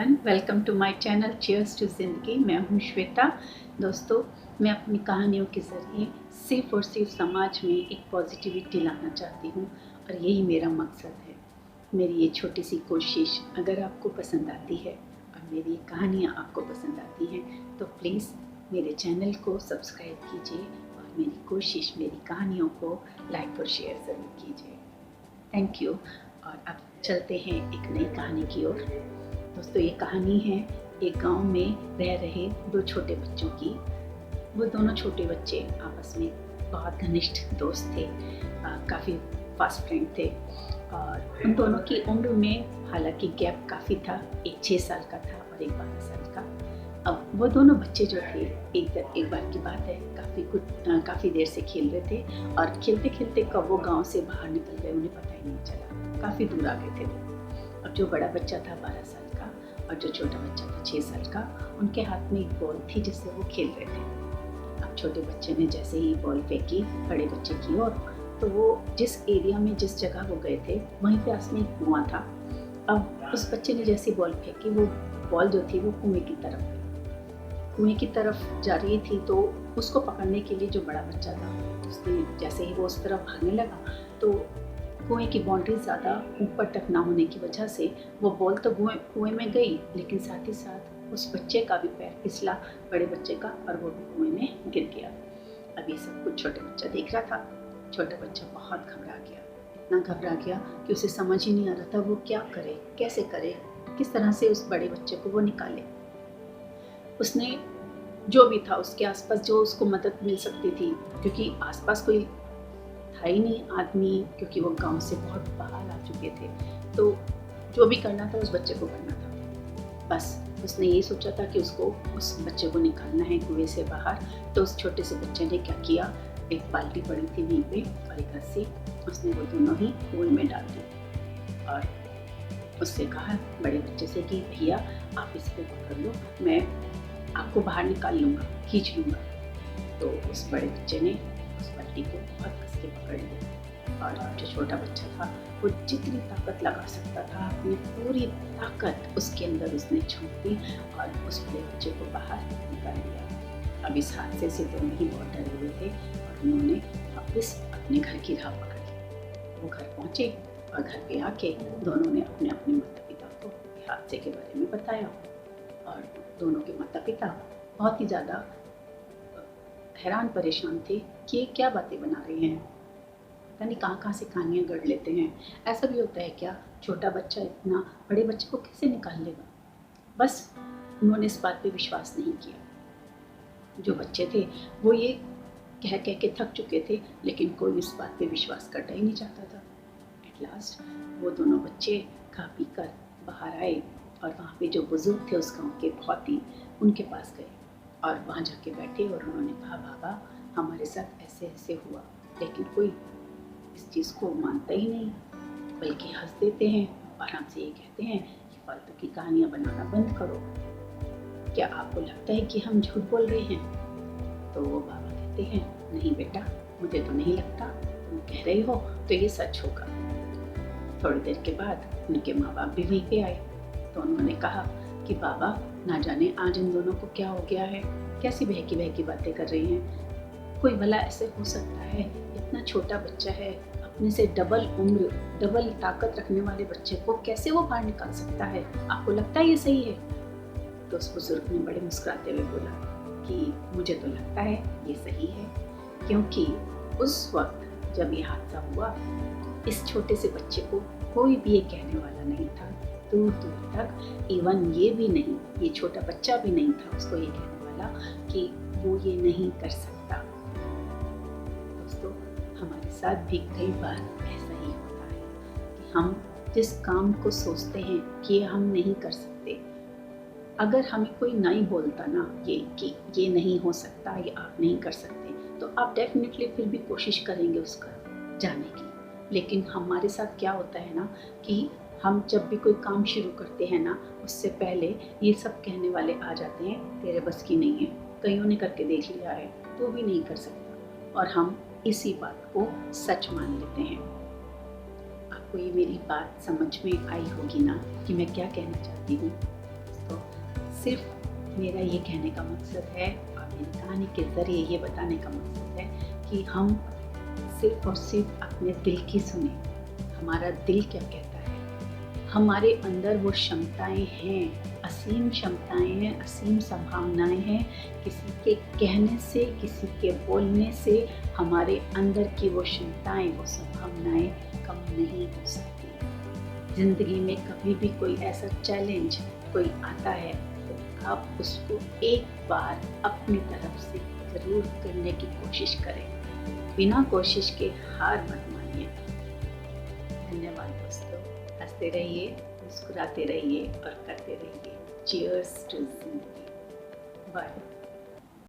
Everyone, welcome to my channel cheers to ज़िंदगी। मैं हूं श्वेता। दोस्तों, मैं अपनी कहानियों के ज़रिए सिर्फ और सिर्फ समाज में एक पॉजिटिविटी लाना चाहती हूं और यही मेरा मकसद है। मेरी ये छोटी सी कोशिश अगर आपको पसंद आती है और मेरी कहानियाँ आपको पसंद आती हैं तो प्लीज़ मेरे चैनल को सब्सक्राइब कीजिए और मेरी कोशिश, मेरी कहानियों को लाइक और शेयर ज़रूर कीजिए। Thank you. और अब चलते हैं एक नई कहानी की ओर। दोस्तों, ये कहानी है एक गांव में रह रहे दो छोटे बच्चों की। वो दोनों छोटे बच्चे आपस में बहुत घनिष्ठ दोस्त थे, काफ़ी फास्ट फ्रेंड थे और उन दोनों की उम्र में हालांकि गैप काफ़ी था। एक 6 साल का था और एक 12 साल का। अब वो दोनों बच्चे जो थे, एक बार की बात है, काफ़ी देर से खेल रहे थे और खेलते खेलते कब वो गाँव से बाहर निकल गए उन्हें पता ही नहीं चला। काफ़ी दूर आ गए थे वो। अब जो बड़ा बच्चा था 12 साल का और जो छोटा बच्चा था 6 साल का, उनके हाथ में एक बॉल थी जिससे वो खेल रहे थे। अब छोटे बच्चे ने जैसे ही बॉल फेंकी बड़े बच्चे की ओर, तो वो जिस एरिया में, जिस जगह वो गए थे, वहीं पे पास में एक कुआं था। अब उस बच्चे ने जैसे बॉल फेंकी, वो बॉल जो थी वो कुएं की तरफ गई। कुएं की तरफ जा रही थी तो उसको पकड़ने के लिए जो बड़ा बच्चा था, उसने जैसे ही वो उस तरफ भागने लगा तो कुएं की बाउंड्री ज़्यादा ऊपर तक ना होने की वजह से वो बॉल तो कुएं में गई, लेकिन साथ ही साथ उस बच्चे का भी पैर फिसला, बड़े बच्चे का, और वो भी कुएं में गिर गया। अब ये सब कुछ छोटा बच्चा देख रहा था। छोटा बच्चा बहुत घबरा गया, इतना घबरा गया कि उसे समझ ही नहीं आ रहा था वो क्या करे, कैसे करे, किस तरह से उस बड़े बच्चे को वो निकाले। उसने जो भी था उसके आसपास जो उसको मदद मिल सकती थी, क्योंकि आसपास कोई था ही नहीं आदमी, क्योंकि वो गांव से बहुत बाहर आ चुके थे, तो जो भी करना था उस बच्चे को करना था। बस उसने ये सोचा था कि उसको उस बच्चे को निकालना है कुएं से बाहर। तो उस छोटे से बच्चे ने क्या किया, एक बाल्टी पड़ी थी वहीं पे और एक रस्सी, उसने वो दोनों ही कुएं में डाल दी और उससे कहा बड़े बच्चे से कि भैया आप इसको पकड़ लो, मैं आपको बाहर निकाल लूँगा, खींच लूँगा। तो उस बड़े बच्चे ने उस बाल्टी को बहुत कस के पकड़ लिया और जो छोटा बच्चा था वो जितनी ताकत लगा सकता था अपनी पूरी ताकत उसके अंदर उसने झोंक दी और उस बड़े बच्चे को बाहर निकाल लिया। अब इस हादसे से दोनों ही बहुत डरे हुए थे और उन्होंने वापस अपने घर की राह पकड़ ली। वो घर पहुँचे और घर पे आके दोनों ने अपने अपने माता पिता को हादसे के बारे में बताया और दोनों के माता पिता बहुत ही ज़्यादा हैरान परेशान थे कि ये क्या बातें बना रहे हैं, पता नहीं कहाँ से कहानियाँ गढ़ लेते हैं। ऐसा भी होता है क्या, छोटा बच्चा इतना बड़े बच्चे को कैसे निकाल लेगा। बस उन्होंने इस बात पे विश्वास नहीं किया। जो बच्चे थे वो ये कह के थक चुके थे, लेकिन कोई इस बात पे विश्वास करना ही नहीं चाहता था। एट लास्ट वो दोनों बच्चे खा पी कर बाहर आए और वहाँ पे जो बुजुर्ग थे उस गाँव के, बहुत ही, उनके पास गए और वहाँ जाके बैठे और उन्होंने कहा, बाबा हमारे साथ ऐसे ऐसे हुआ, लेकिन कोई इस चीज़ को मानता ही नहीं, बल्कि हंस देते हैं और हमसे ये कहते हैं कि फालतू की कहानियाँ बनाना बंद करो। क्या आपको लगता है कि हम झूठ बोल रहे हैं? तो वो बाबा कहते हैं, नहीं बेटा, मुझे तो नहीं लगता, तुम कह रही हो तो ये सच होगा। थोड़ी देर के बाद उनके माँ बाप भी वहीं पे आए तो उन्होंने कहा कि बाबा ना जाने आज इन दोनों को क्या हो गया है, कैसी बहकी बातें कर रही हैं। कोई भला ऐसे हो सकता है, इतना छोटा बच्चा है, अपने से डबल उम्र, डबल ताकत रखने वाले बच्चे को कैसे वो बाहर निकाल सकता है, आपको लगता है ये सही है? तो उस बुजुर्ग ने बड़े मुस्कुराते हुए बोला कि मुझे तो लगता है ये सही है, क्योंकि उस वक्त जब ये हादसा हुआ इस छोटे से बच्चे को कोई भी ये कहने वाला नहीं था, दूर दूर तक, इवन ये भी नहीं, ये छोटा बच्चा भी नहीं था उसको ये कहने वाला कि वो ये नहीं कर सकता। दोस्तों, हमारे साथ भी कई बार ऐसा ही होता है कि हम जिस काम को सोचते हैं कि ये हम नहीं कर सकते, अगर हमें कोई नहीं बोलता ना ये कि ये नहीं हो सकता, ये आप नहीं कर सकते, तो आप डेफिनेटली फिर भी कोशिश करेंगे उसका जाने की। लेकिन हमारे साथ क्या होता है ना कि हम जब भी कोई काम शुरू करते हैं ना, उससे पहले ये सब कहने वाले आ जाते हैं, तेरे बस की नहीं है, कईयों ने करके देख लिया है, तो भी नहीं कर सकता, और हम इसी बात को सच मान लेते हैं। आपको ये मेरी बात समझ में आई होगी ना कि मैं क्या कहना चाहती हूँ। सिर्फ मेरा ये कहने का मकसद है और मेरी कहानी के ज़रिए ये बताने का मकसद है कि हम सिर्फ और सिर्फ अपने दिल की सुने। हमारा दिल क्या कहता है, हमारे अंदर वो क्षमताएं हैं, असीम क्षमताएं हैं, असीम संभावनाएं हैं। किसी के कहने से, किसी के बोलने से हमारे अंदर की वो क्षमताएं, वो संभावनाएं कम नहीं हो सकती। ज़िंदगी में कभी भी कोई ऐसा चैलेंज कोई आता है तो आप उसको एक बार अपनी तरफ से ज़रूर करने की कोशिश करें। बिना कोशिश के हार मत मानिए। धन्यवाद दोस्तों। हंसते रहिए, मुस्कुराते रहिए और करते रहिए। चीयर्स टू जिंदगी। बाय।